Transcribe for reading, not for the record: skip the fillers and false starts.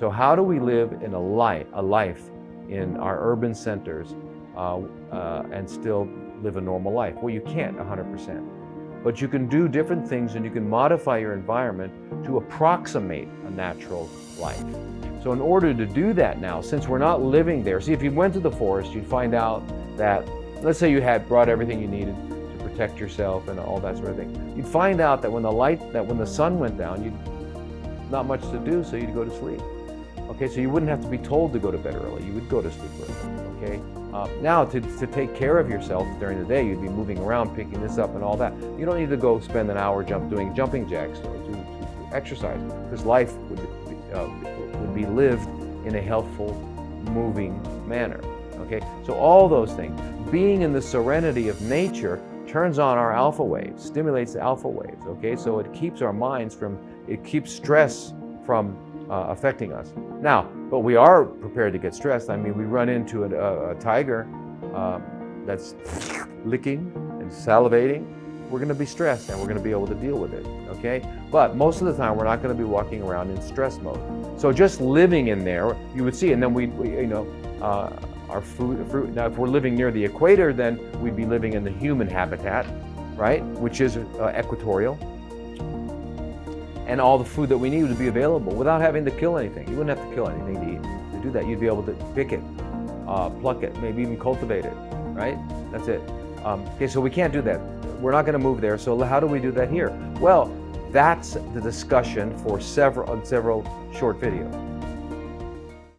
So how do we live in a life in our urban centers and still live a normal life? Well, you can't 100%. But you can do different things and you can modify your environment to approximate a natural life. So in order to do that now, since we're not living there, see, if you went to the forest, you'd find out that, let's say you had brought everything you needed to protect yourself and all that sort of thing. You'd find out that when the sun went down, you'd not much to do, so you'd go to sleep. Okay, so you wouldn't have to be told to go to bed early. You would go to sleep early. Okay. Now, to take care of yourself during the day, you'd be moving around, picking this up and all that. You don't need to go spend an hour doing jumping jacks to exercise, because life would be lived in a healthful, moving manner. Okay, so all those things, being in the serenity of nature, turns on our alpha waves, stimulates the alpha waves. Okay, so it keeps our minds it keeps stress from affecting us. Now, but we are prepared to get stressed. I mean, we run into a tiger that's licking and salivating. We're going to be stressed and we're going to be able to deal with it, okay? But most of the time, we're not going to be walking around in stress mode. So just living in there, you would see, and then our fruit. Now, if we're living near the equator, then we'd be living in the human habitat, right? Which is equatorial. And all the food that we need would be available without having to kill anything. You wouldn't have to kill anything to eat. To do that, you'd be able to pick it, pluck it, maybe even cultivate it, right? That's it. Okay, so we can't do that. We're not going to move there. So how do we do that here? Well, that's the discussion for several short videos.